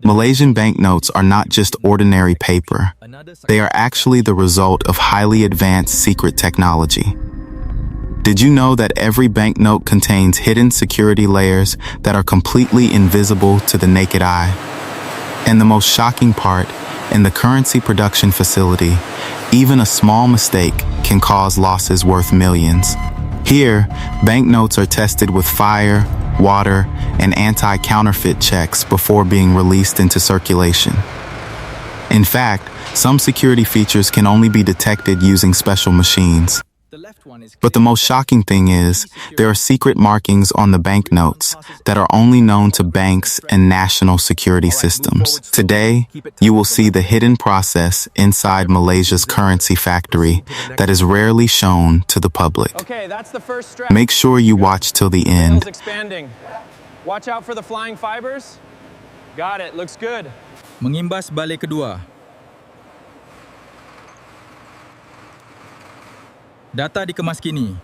Malaysian banknotes are not just ordinary paper. They are actually the result of highly advanced secret technology. Did you know that every banknote contains hidden security layers that are completely invisible to the naked eye? And the most shocking part, in the currency production facility, even a small mistake can cause losses worth millions. Here, banknotes are tested with fire, water, and anti-counterfeit checks before being released into circulation. In fact, some security features can only be detected using special machines. But the most shocking thing is, there are secret markings on the banknotes that are only known to banks and national security systems. Today, you will see the hidden process inside Malaysia's currency factory that is rarely shown to the public. Make sure you watch till the end. Expanding. Watch out for the flying fibers. Got it. Looks good. Mengimbas balai kedua. Data dikemas kini.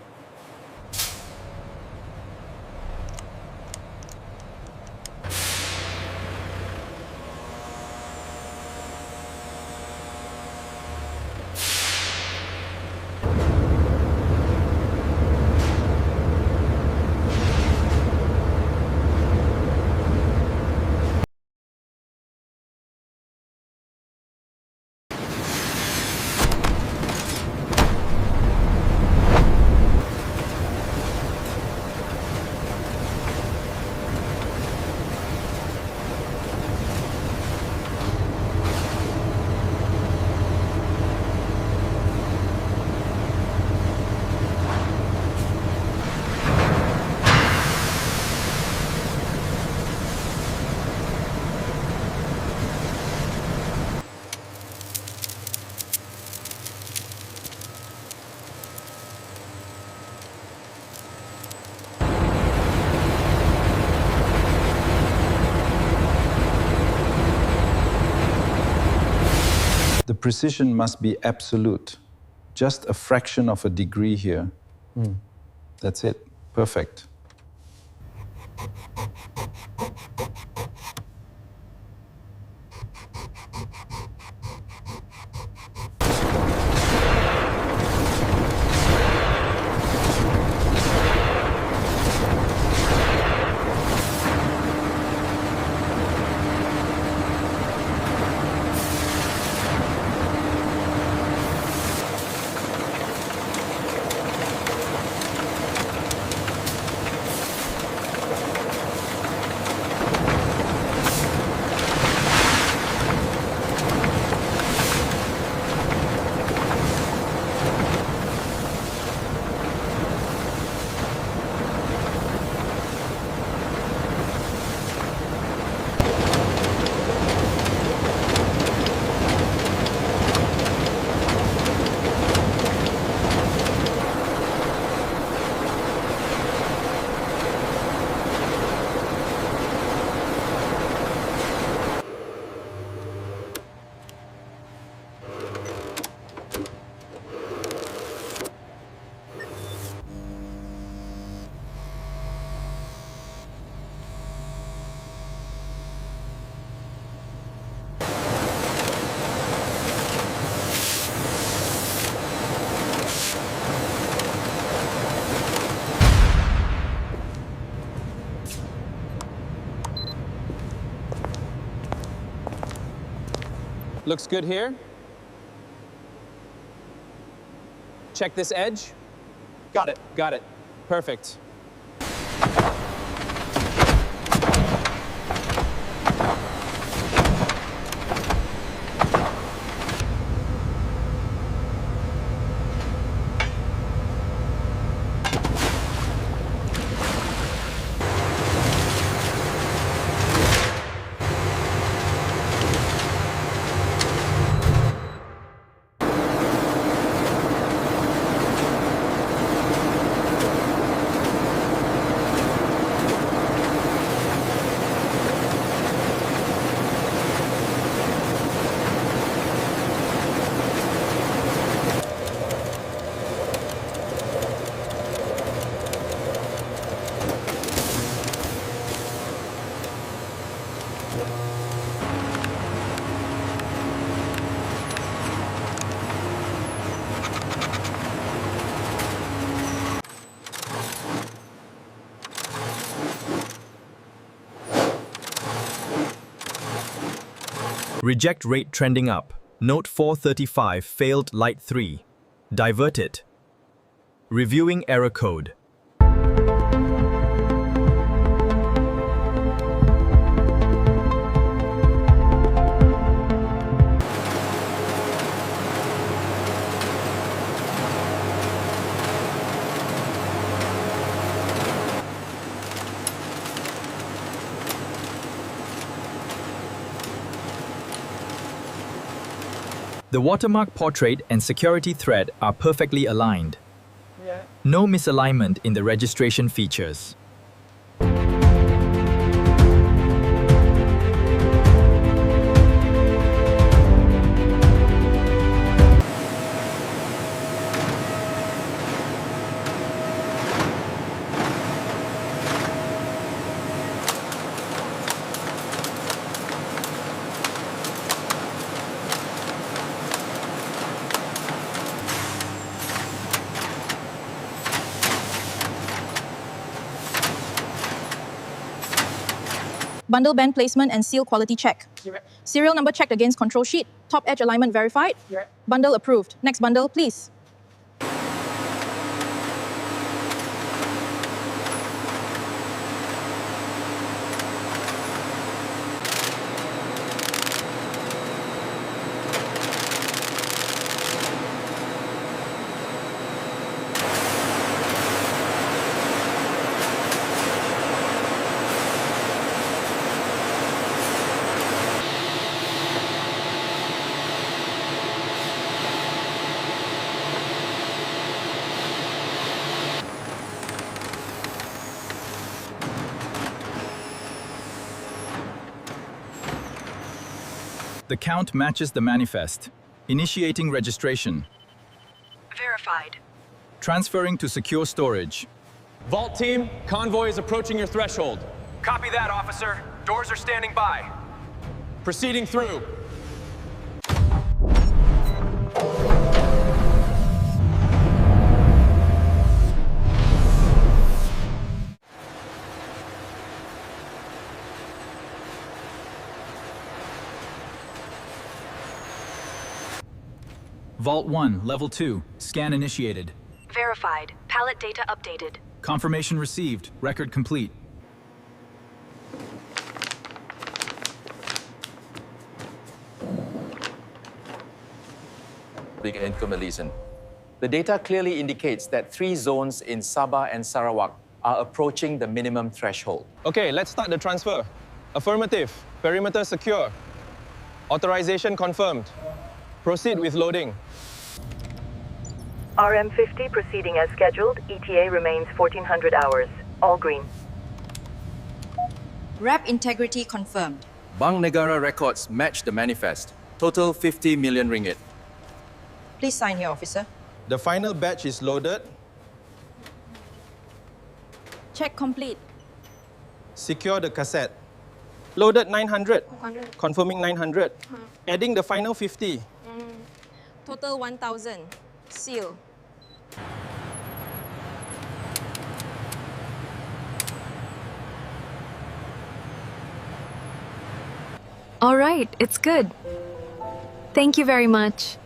The precision must be absolute. Just a fraction of a degree here. That's it. Perfect. Looks good here. Check this edge. Got it. Got it. Perfect. Reject rate trending up. Note 435 failed light 3. Divert it. Reviewing error code. The watermark portrait and security thread are perfectly aligned. No misalignment in the registration features. Bundle band placement and seal quality check. Serial number checked against control sheet. Top edge alignment verified. Bundle approved. Next bundle, please. The count matches the manifest. Initiating registration. Verified. Transferring to secure storage. Vault team, convoy is approaching your threshold. Copy that, officer. Doors are standing by. Proceeding through. Vault 1, Level 2. Scan initiated. Verified. Pallet data updated. Confirmation received. Record complete. Malaysian. The data clearly indicates that 3 zones in Sabah and Sarawak are approaching the minimum threshold. Okay, let's start the transfer. Affirmative. Perimeter secure. Authorization confirmed. Proceed with loading. RM50 proceeding as scheduled. ETA remains 1400 hours. All green. Wrap integrity confirmed. Bank Negara records match the manifest. Total 50 million ringgit. Please sign here, officer. The final batch is loaded. Check complete. Secure the cassette. Loaded 900. Confirming 900. Adding the final 50. Total 1,000. Seal. All right, it's good. Thank you very much.